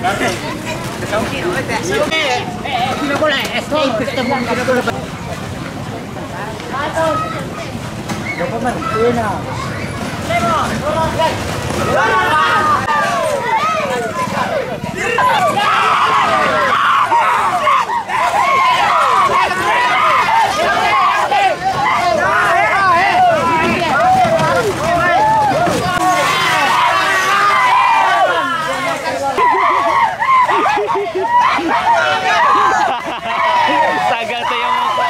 Tidak boleh escape ketemu tidak boleh. Coba mana? Tagal sa iyong mukha.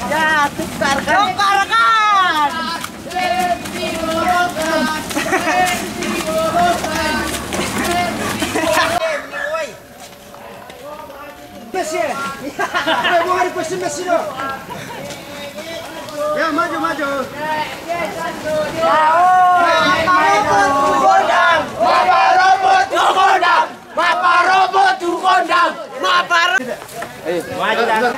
Ya, tukarkan. Messi. Mau hari pasti Messi lo. Ya, maju maju. Bapak robot tu kondang. Maju dah.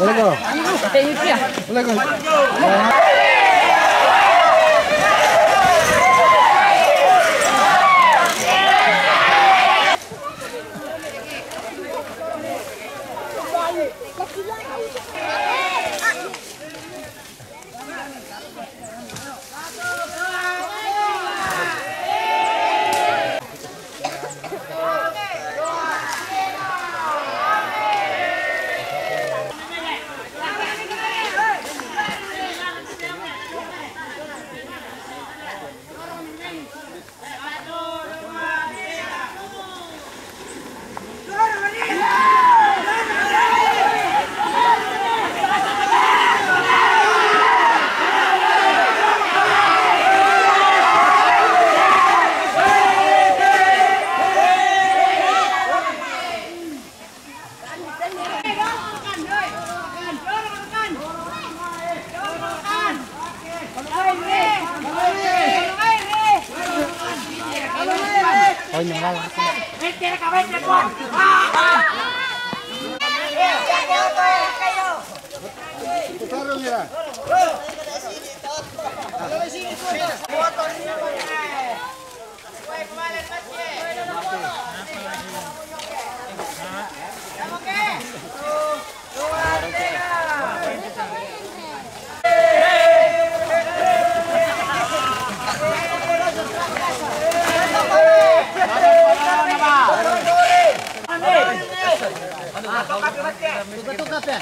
Boleh go. Oh, nyala lah. Tugas ya?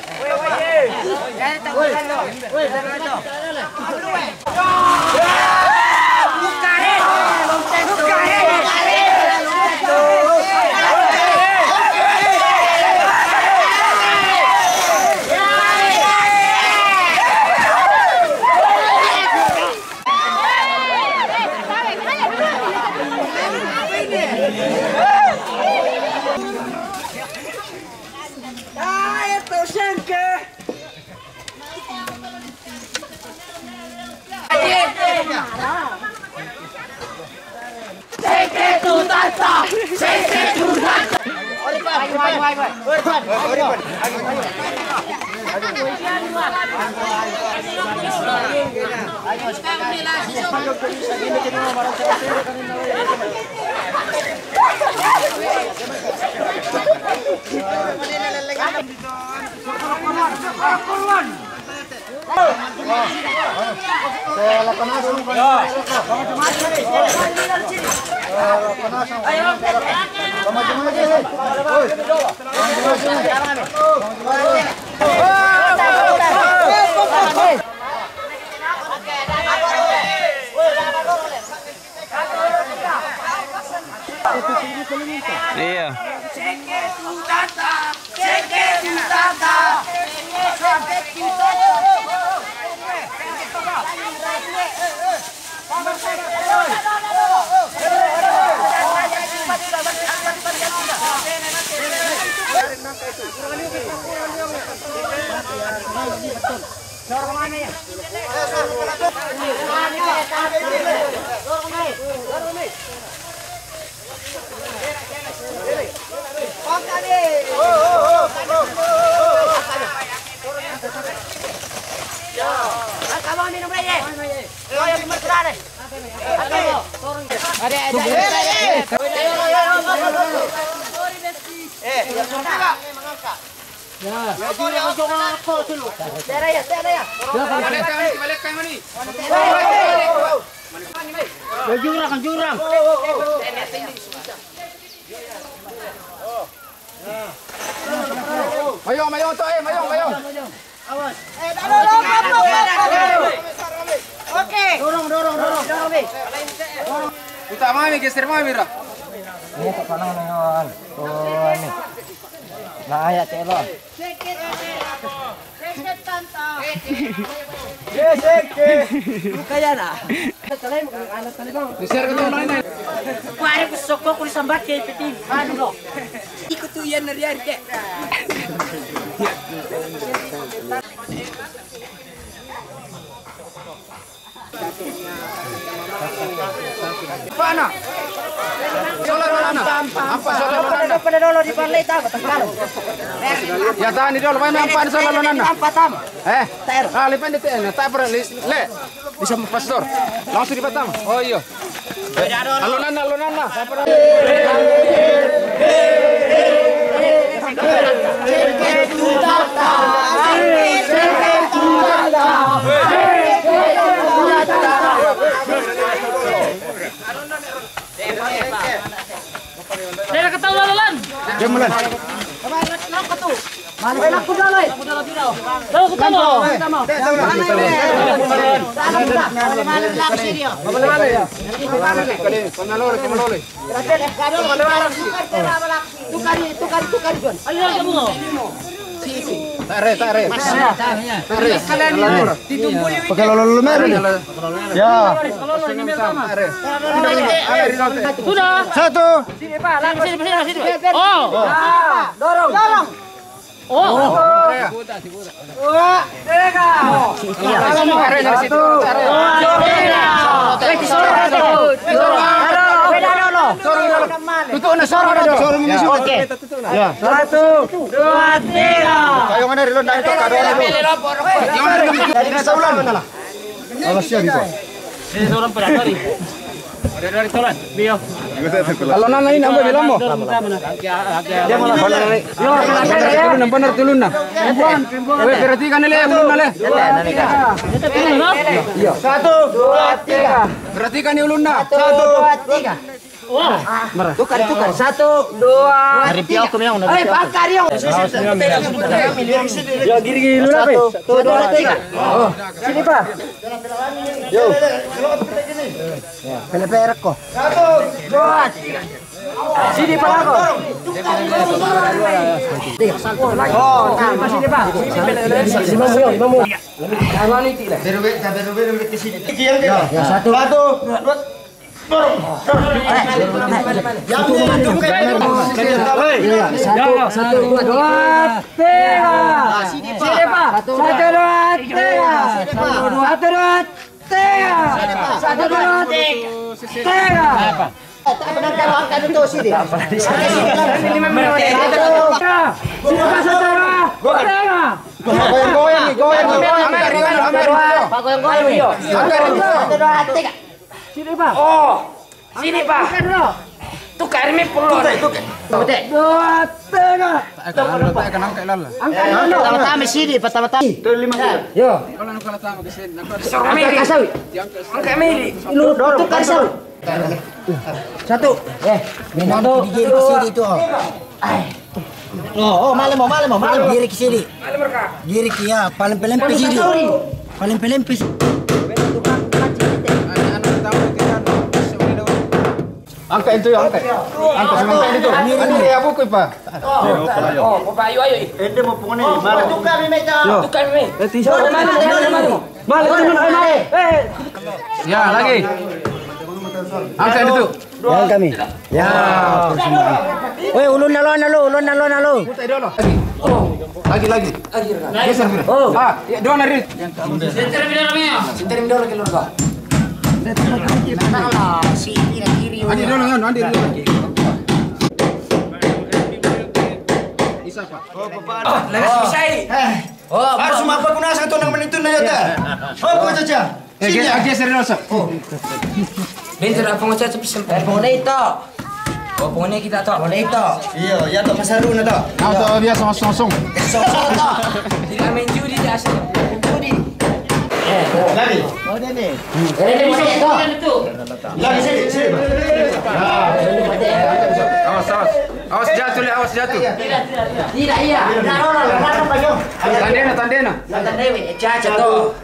Iya. Jurang. Mayong to mayong. Awas. Oke. Dorong. Kita mami geser mami ra. Ini ke kanan nih. Oh, ini. Nah, ya celon. Kaya na. Geser ke tuh lain. Kuari ko soko ko sambat kay piti. Ano lo? Ikut tuh yan nariyan ke. Pana? Solar mana? Apa solar mana? Pada dolo di panlay ta batangkal. Ya tahan di dulu, mana apa solar mana? Apa tam? Ter. Lipan di ten, tak pernah le. Bisa pastor. Langsung di Batam. Oh iya. Alunana. Saya pernah. Saya ketahu lalan. Jam bulan. Mana aku dalay. Tahu ketahu. Tare. Pakai lolo meron. Ya. Sudah. Satu. Sini Pak, langsung sini. Oh. Dorong. Oh. Tutup na sorong na sorong ini sudah. Oke. Ya. 1, 2, 3. Kayo mana reload na ito kadon na. Jangan saulan na. Alas siya dito. Seorang predador. Predador tolan. Bio. Kalau nana ini ambil bilang mo. Dia malah benar. Yo, tulun na benar tulun na. Oke, perhatikan nile, ulun nile. Iya. 1, 2, 3. Perhatikan ni ulun na. 1, 2, 3. Tukar. 1, 2. Hari piau kami yang Eh, bakar yang. Yo, giri-giri lu apa? 1, 2, 3. Oh, sini Pak. Yo. Pele-pele ko. 1, 2, 3. Sini Pak aku. Oh, sini Pak. Lima mu. Kawan ini tidak. Beru ke sini. Ya, 1, 2. Sini Pak. Oh, sini Pak. Tukar mi perlu. Tukar. 2, 3. Pertama-tama sini, pertama-tama. 5. Yo. Kalau nak pertama ke sini. Angkat kasau. Angkat mili. Lu tukar kasau. 1. Minum gigi ke sini itu. Oh, malam. Giri ke sini. Giri ke ya, paling pelempis sini. Paling pelempis. Angkat itu ya, angkat sementara itu. Ini apa kau Pak? Oh, Bapak ayo. Ente mau pungun ini, malah. Tukar ini meja. Tukar ini. Malah. Ya lagi. Angkat itu. Yang kami. Ya. Woi, ulun nalo. Putar dulu. Lagi. Geser. Oh. Ya dua nari. Senterim dulu ke luar. Andi dulu. Isa Pak. Oh, Bapak. Harus mapa kuna satu nang menitun na yata. Oh, kau caca. Sini aja serius. Oh. Bentar apa mau caca sampai. Pokoknya itu. Oh, pokoknya kita tahu. Pokoknya itu. Iya, ya to masaru na to. Auto biasa langsung. Tidak main judi di asal. Judi. Lagi. Oh, ini. Itu. Lagi sini. Awas jatuh. Tidak iya. Tandena. Caca tuh.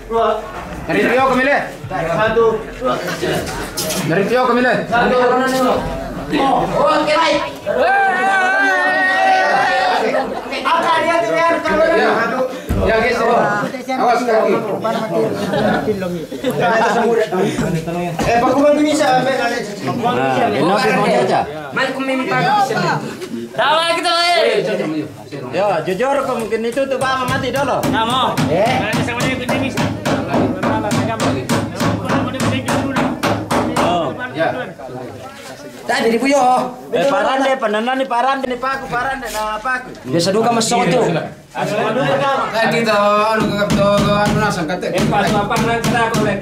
Dari Tio kemile. 1, 2. Dari Tio kemile. 1. Oh, oke baik. Ya guys, awas kaki. Pakuman bisa ambil kita. Ya, jujur mungkin itu tuh Pak mati dulu. Enggak mau. Ya. Tadi di puyo. Parande pananani parande ni paku parande na paku. Biasa duka masuk tuh. Lagi to anu kagap to anu nasang kate. Pas mapang nang kita ko le.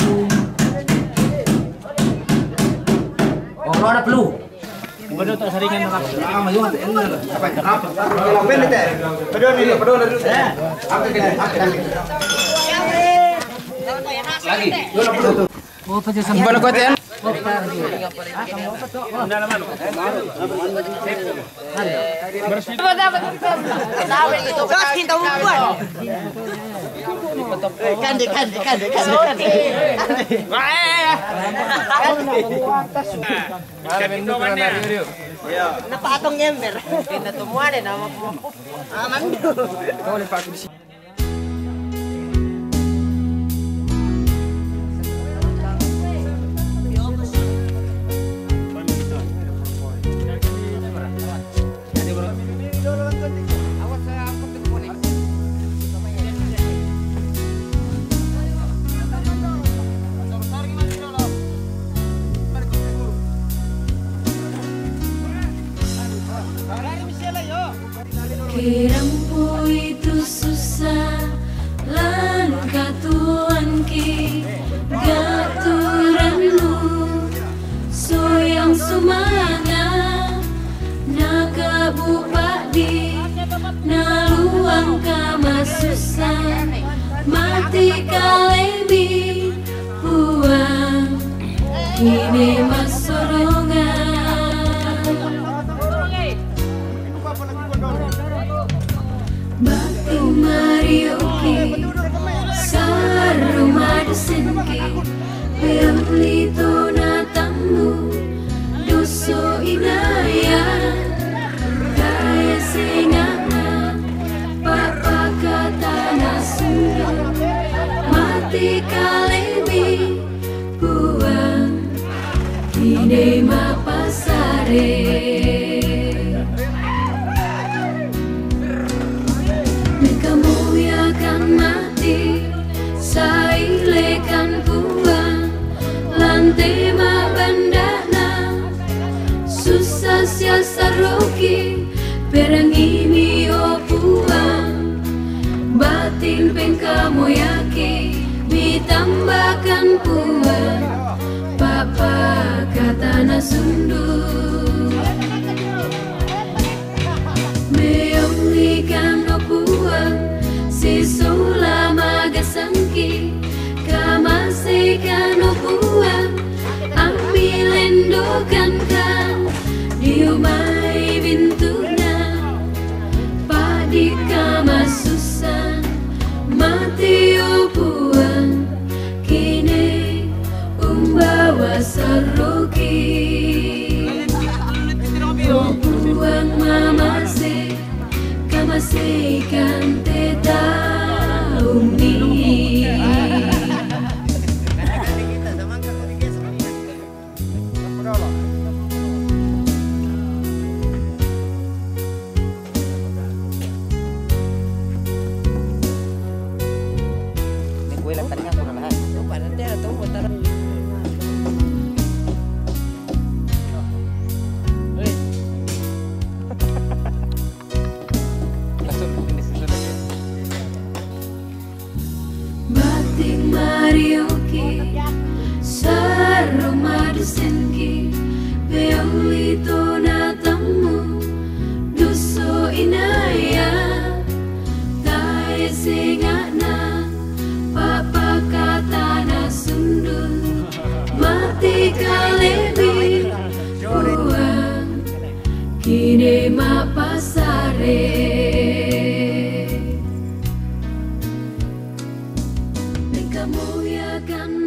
Oh, ada perlu. Bodoh tak saringan nak. Mayu ate enna lah. Apa? Apa ni teh? Pedon dulu. Lagi. Oh, pasti sampai ko ate. Napatong ember. Tinatumuan eh nama aman. Boleh pakai di sini. Kirampu itu susah lan katuan ki gaturanmu soyang semangat nakabupadi naluang kama susah mati kalemi puang kini masorongan Bakti marioki sarumadu senki Beulito natamu doso inaya Kaya singana papa kata nasundo Mati kalemi buang Kini mapasare Sailekan puang lantema bandana susah siasa roki perangi o puang batin pengkamu yaki ditambahkan puang papa kata nasundu meolikan o puang sisula magasangki kamasikan o puang amilendokan kan diumay bintuna padi kamasusan mati o puang kini umbawa saruki o puang mamase kamasikan teta umi Batik marioki sarumadu senki Beulito natamu doso inaya Tae singana papa kata nasundul Mati kalebi buang Kini mapasare kamu ya kan